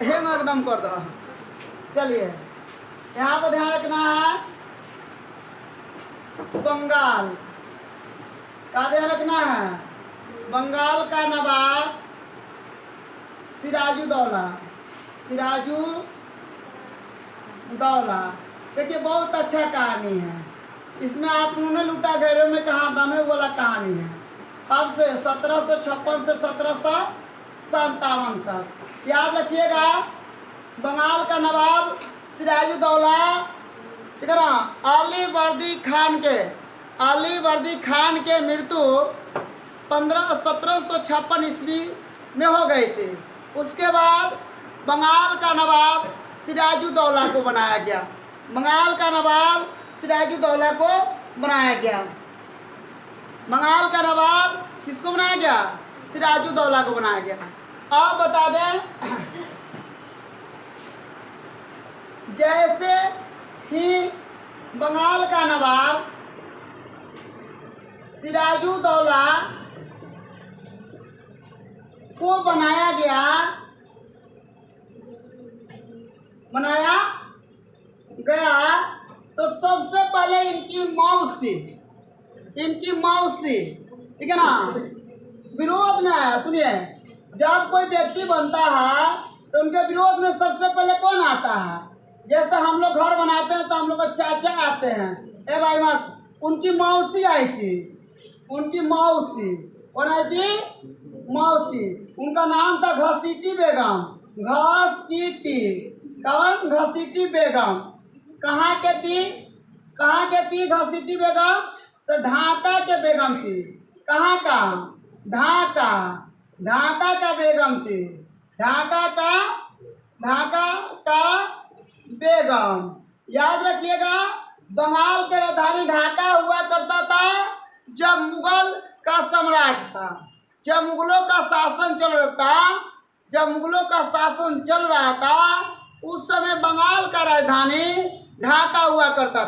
हेंग एकदम कर दो। चलिए यहाँ पर ध्यान रखना है, बंगाल का ध्यान रखना है। बंगाल का नवाब सिराजुद्दौला, सिराजुद्दौला। देखिए बहुत अच्छा कहानी है इसमें। आप उन्होंने लूटा गैरों में कहाँ दम है वाला कहानी है। अब से 1756 से 1757 तक याद रखिएगा। बंगाल का नवाब सिराजुद्दौला, ठीक है ना, अली वर्दी खान के मृत्यु 1756 ईस्वी में हो गई थी। उसके बाद बंगाल का नवाब सिराजुद्दौला को बनाया गया। बंगाल का नवाब सिराजुद्दौला को बनाया गया। बंगाल का नवाब किसको बनाया गया? सिराजुद्दौला को बनाया गया। अब बता दें, जैसे ही बंगाल का नवाब सिराजुद्दौला को बनाया गया तो सबसे पहले इनकी मौसी, ठीक है ना, विरोध में आया। सुनिए, जब कोई व्यक्ति बनता है तो उनके विरोध में सबसे पहले कौन आता है? जैसे हम लोग घर बनाते हैं तो हम लोग को चाचा आते हैं, ए भाई मत। उनकी मौसी आई थी, उनकी मौसी कौन आई थी? मौसी। उनका नाम था घसीटी बेगम। घसीटी बेगम। कहाँ के थी घसीटी बेगम? तो ढाका के बेगम थी। कहाँ का? ढाका का बेगम थी। ढाका का बेगम। याद रखिएगा, बंगाल के राजधानी ढाका हुआ करता था जब मुगल का सम्राट था। जब मुगलों का शासन चल रहा था उस समय बंगाल का राजधानी ढाका हुआ करता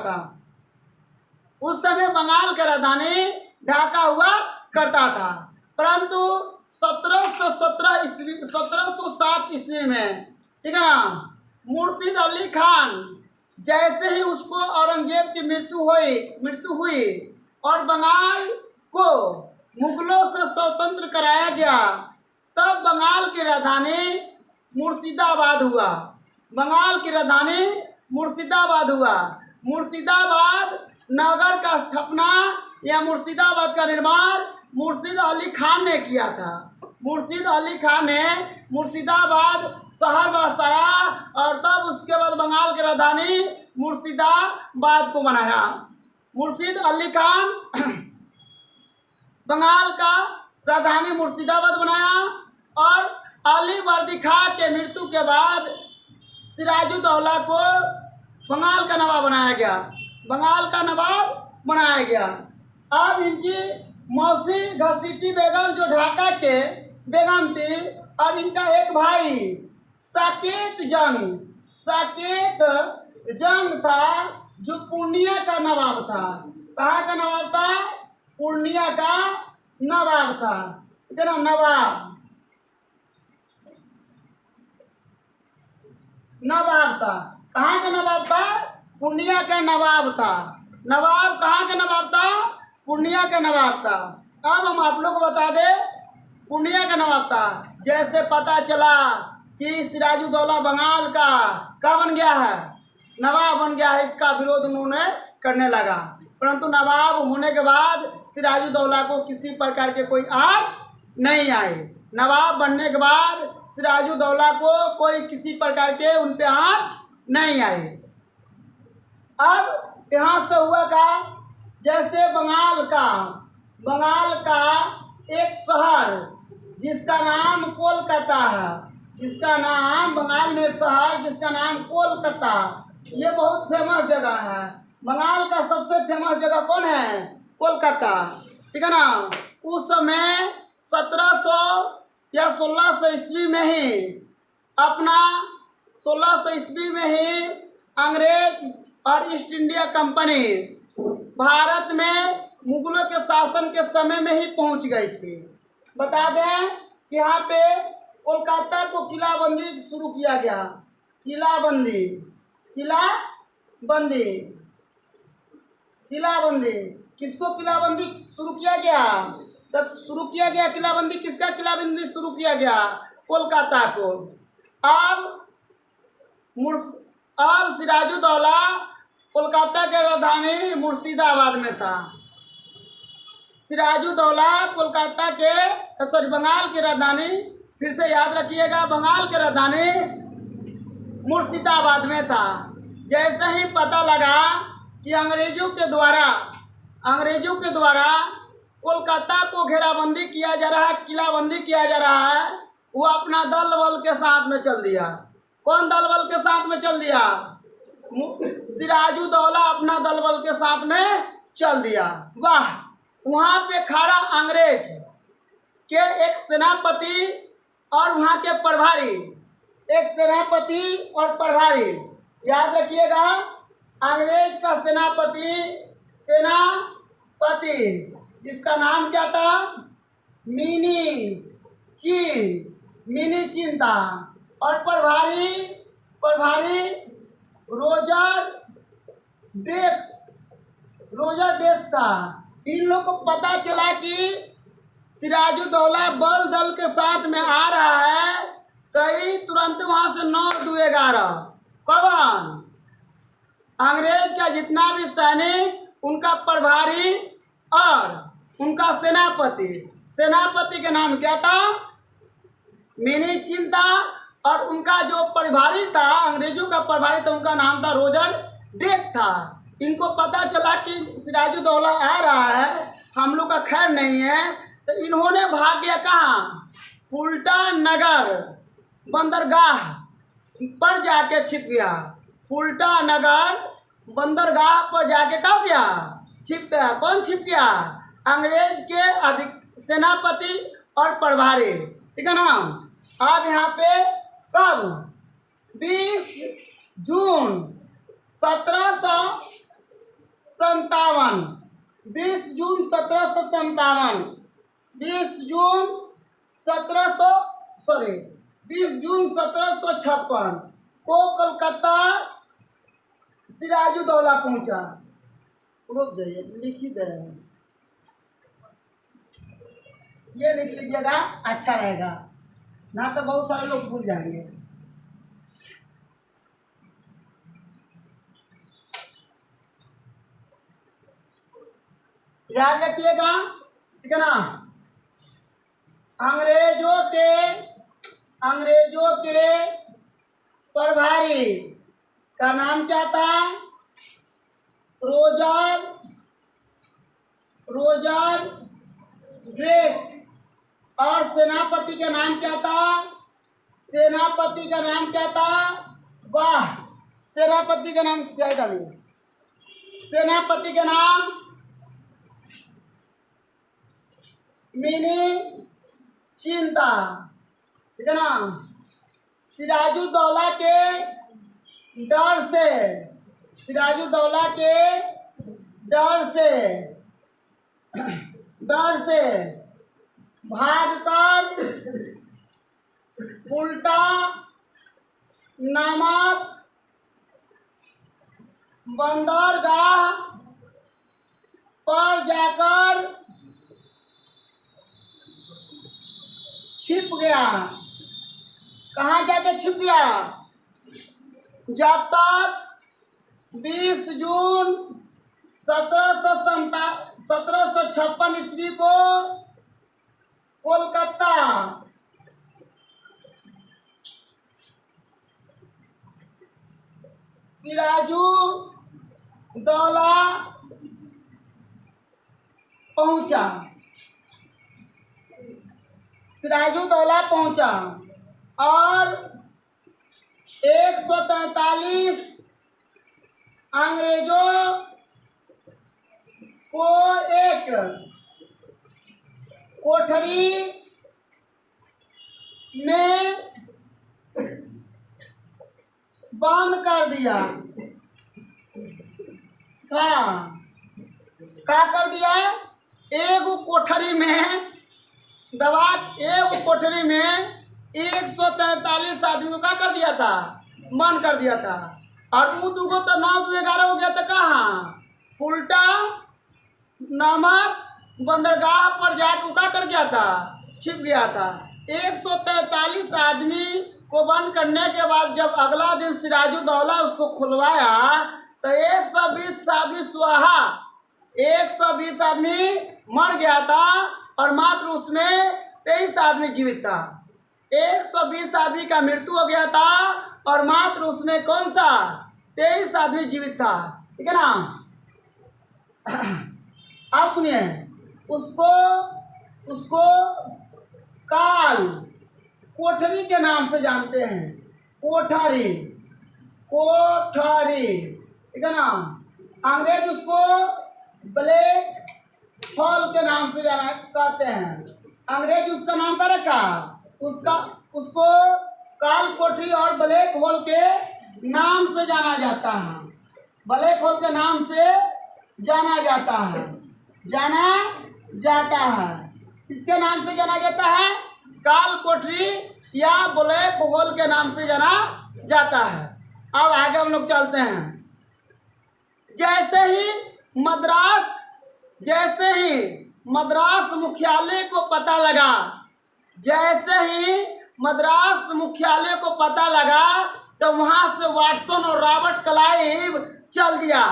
था। परंतु 1707 ईस्वी में, ठीक है ना, मुर्शिद अली खान, जैसे ही उसको औरंगजेब की मृत्यु हुई और बंगाल को मुगलों से स्वतंत्र कराया गया, तब बंगाल की राजधानी मुर्शिदाबाद हुआ। मुर्शिदाबाद नगर का स्थापना या मुर्शिदाबाद का निर्माण मुर्शिद अली खान ने किया था। मुर्शिद अली खान ने मुर्शिदाबाद शहर बसाया और तब उसके बाद बंगाल की राजधानी मुर्शिदाबाद को बनाया। मुर्शिद अली खान बंगाल का राजधानी मुर्शिदाबाद बनाया और अली वर्दी खां के मृत्यु के बाद सिराजुद्दौला को बंगाल का नवाब बनाया गया। अब इनकी मौसी घसीटी बेगम जो ढाका के बेगम थी, और इनका एक भाई साकेत जंग था जो पूर्णिया का नवाब था। कहाँ का नवाब था? पूर्णिया का नवाब था, ठीक है ना। नवाब था। कहाँ का नवाब था? पूर्णिया का नवाब था। नवाब कहाँ का नवाब था? पूर्णिया का नवाब था। अब हम आप लोग को बता दें, पूर्णिया का नवाब था। जैसे पता चला कि सिराजुद्दौला बंगाल का क्या बन गया है? नवाब बन गया है, इसका विरोध उन्होंने करने लगा। परंतु नवाब होने के बाद सिराजुद्दौला को किसी प्रकार के कोई आँच नहीं आई। नवाब बनने के बाद सिराजुद्दौला को कोई किसी प्रकार के उन पे आँच नहीं आई। अब यहाँ से हुआ का, जैसे बंगाल का एक शहर जिसका नाम कोलकाता है, बंगाल में एक शहर जिसका नाम कोलकाता, ये बहुत फेमस जगह है। बंगाल का सबसे फेमस जगह कौन है? कोलकाता, ठीक है ना। उस समय 1700 या 1600 ईस्वी में ही अंग्रेज और ईस्ट इंडिया कंपनी भारत में मुगलों के शासन के समय में ही पहुंच गई थी। बता दें कि यहाँ पे कोलकाता को किलाबंदी शुरू किया गया। किलाबंदी, किलाबंदी, किलाबंदी, किसको किलाबंदी शुरू किया गया? तब शुरू किया गया किलाबंदी, किसका किलाबंदी शुरू किया गया? कोलकाता को। अब सिराजुद्दौला कोलकाता के राजधानी मुर्शिदाबाद में था। सिराजुद्दौला कोलकाता के बंगाल की राजधानी, फिर से याद रखिएगा, बंगाल की राजधानी मुर्शिदाबाद में था। जैसे ही पता लगा कि अंग्रेजों के द्वारा कोलकाता को घेराबंदी किया जा रहा है, किलाबंदी किया जा रहा है, वो अपना दल बल के साथ में चल दिया। कौन दल बल के साथ में चल दिया? सिराजुद्दौला अपना दल बल के साथ में चल दिया। वाह! वहाँ पे खड़ा अंग्रेज के एक सेनापति और वहाँ के प्रभारी, एक सेनापति और प्रभारी, याद रखिएगा, अंग्रेज का सेनापति जिसका नाम क्या था? मिनी चीन था। और प्रभारी रोजर डेक्स था। इन लोग को पता चला कि सिराजुद्दौला बल दल के साथ में आ रहा है, तो ही तुरंत वहां से 9-2-11 कौन? अंग्रेज का जितना भी सैनिक, उनका प्रभारी और उनका सेनापति का नाम क्या था? मिनी चीन था। और उनका जो प्रभारी था, अंग्रेजों का प्रभारी था, उनका नाम था रोजर डेक था। इनको पता चला कि सिराजुद्दौला आ रहा है, हम लोग का खैर नहीं है, तो इन्होंने भाग गया कहाँ? फुल्टा नगर बंदरगाह पर जाके छिप गया। फुल्टा नगर बंदरगाह पर जाके कब गया? छिप गया। कौन छिप गया? अंग्रेज के सेनापति और प्रभारी, ठीक है ना। अब यहाँ पे कब? 20 जून 1757, 20 जून 1757, 20 जून 1756 को कलकत्ता सिराजुद्दौला पहुंचा। रुक जाइए, लिख ही दे रहे हैं, ये लिख लीजिएगा, अच्छा रहेगा, ना तो बहुत सारे लोग भूल जाएंगे। याद रखिएगा, ठीक है ना। अंग्रेजों के प्रभारी का नाम क्या था? Roger deck. और सेनापति का नाम क्या था? वाह! सेनापति का नाम क्या डालिए? सेनापति का नाम मिनी चीन था, ठीक है ना। सिराजुद्दौला के डर से भागकर फुल्टा नामक बंदरगाह पर जाकर छिप गया। कहाँ जाके छिप गया? जब तक 20 जून 1756 ईस्वी को कोलकाता सिराजुद्दौला पहुंचा और 143 अंग्रेजों को एक कोठरी में बंद कर दिया था। क्या कर दिया? एक कोठरी में 143 आदमी को क्या कर दिया था, मन कर दिया था। और वो दूगो तो 9 2 11 हो गया था कहाँ, उल्टा नामक बंदरगाह पर जाकर क्या कर गया था, छिप गया था। 143 आदमी को बंद करने के बाद जब अगला दिन सिराजुद्दौला उसको खुलवाया तो 120 आदमी स्वाहा, 120 आदमी मर गया था और मात्र उसमें 23 आदमी जीवित था। 120 आदमी का मृत्यु हो गया था और मात्र उसमें कौन सा 23 आदमी जीवित था। ठीक है ना। आप सुनिए, उसको उसको काल कोठरी के नाम से जानते हैं, कोठारी, कोठारी। ठीक है ना। अंग्रेज उसको ब्लैक हॉल के नाम से जाना कहते हैं। अंग्रेज उसका नाम क्या रखा, उसको काल कोठरी और ब्लैक होल के नाम से जाना जाता है। ब्लैक होल के नाम से जाना जाता है, जाना जाता है। किसके नाम से जाना जाता है, काल कोठरी या ब्लैक होल के नाम से जाना जाता है। अब आगे हम लोग चलते हैं। जैसे ही मद्रास मुख्यालय को पता लगा, जैसे ही मद्रास मुख्यालय को पता लगा तो वहां से वाटसन और रॉबर्ट क्लाइव चल दिया।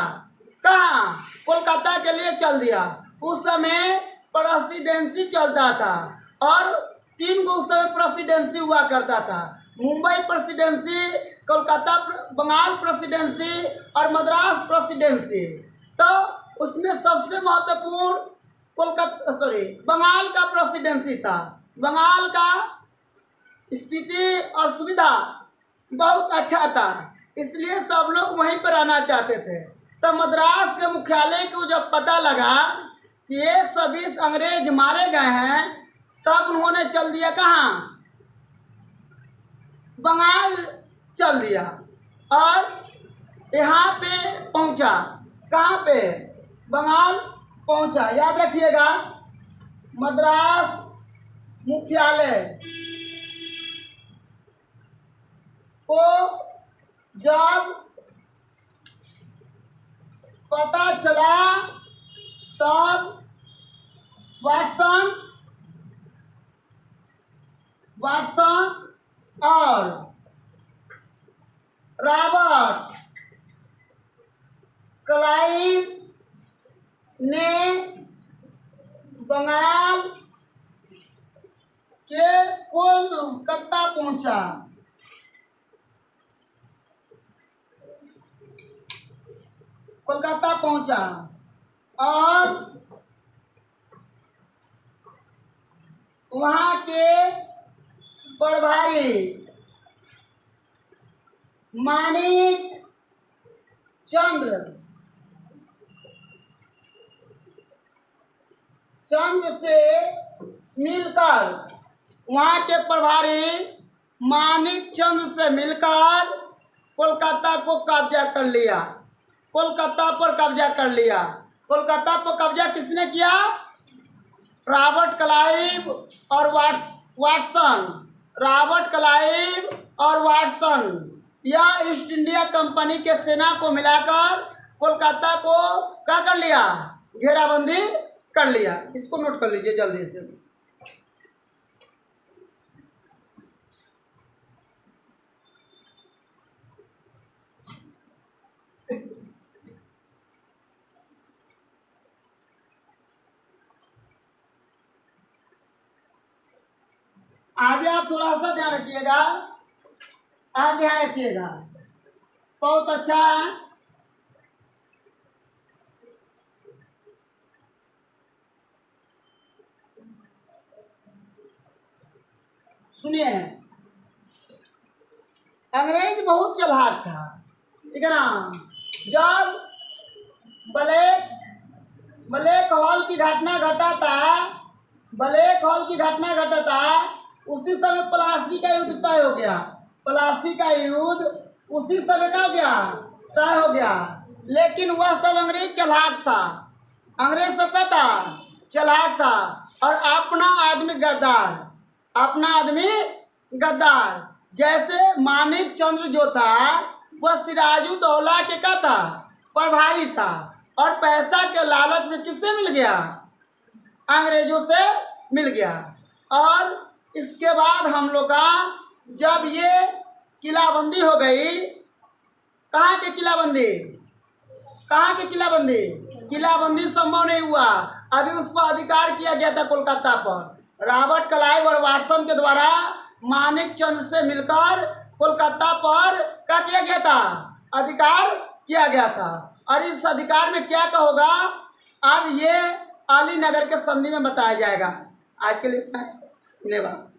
कहाँ, कोलकाता के लिए चल दिया। उस समय प्रेसिडेंसी चलता था और 3 गो उस समय प्रेसिडेंसी हुआ करता था, मुंबई प्रेसिडेंसी, कोलकाता, बंगाल प्रेसिडेंसी और मद्रास प्रेसिडेंसी। तो उसमें सबसे महत्वपूर्ण बंगाल का प्रेसिडेंसी था। बंगाल का स्थिति और सुविधा बहुत अच्छा था, इसलिए सब लोग वहीं पर आना चाहते थे। तो मद्रास के मुख्यालय को जब पता लगा कि 120 अंग्रेज मारे गए हैं, तब उन्होंने चल दिया कहाँ, बंगाल चल दिया और यहाँ पे पहुँचा। कहाँ पे, बंगाल पहुँचा। याद रखिएगा, मद्रास मुख्यालय को जब पता चला तब वाटसन और रॉबर्ट क्लाइव ने बंगाल के कोलकाता पहुंचा। कोलकाता पहुंचा और वहां के प्रभारी मानिक चंद्र से मिलकर, वहां के प्रभारी मानिक चंद्र से मिलकर कोलकाता को कब्जा कर लिया। कोलकाता पर कब्जा कर लिया। कोलकाता पर कब्जा किसने किया, रॉबर्ट क्लाइव और वाटसन। रॉबर्ट क्लाइव और वाटसन या ईस्ट इंडिया कंपनी के सेना को मिलाकर कोलकाता को क्या कर लिया, घेराबंदी कर लिया। इसको नोट कर लीजिए जल्दी से। आगे आप थोड़ा सा ध्यान रखिएगा, आप ध्यान रखिएगा, बहुत अच्छा है। सुनिए, अंग्रेज बहुत चालाक था, ठीक है ना। जब ब्लैक हॉल की घटना घटा था, उसी समय प्लासी का युद्ध तय हो गया। प्लासी का युद्ध उसी समय का हो गया, तय हो गया। लेकिन वह सब अंग्रेज चालाक था, अंग्रेज सबका था चालाक था और अपना आदमी गद्दार, अपना आदमी गद्दार। जैसे मानिक चंद्र जो था वह सिराजुद्दौला के क्या था, प्रभारी था, और पैसा के लालच में किससे मिल गया, अंग्रेजों से मिल गया। और इसके बाद हम लोग का जब ये किलाबंदी हो गई, कहाँ के किलाबंदी, कहाँ की किलाबंदी, किलाबंदी संभव नहीं हुआ, अभी उस पर अधिकार किया गया था कोलकाता पर। रॉबर्ट क्लाइव और वाटसन के द्वारा मानिक चंद से मिलकर कोलकाता पर क्या किया गया था, अधिकार किया गया था। और इस अधिकार में क्या क्या होगा, अब ये अलीनगर के संधि में बताया जाएगा। आज के लिए धन्यवाद।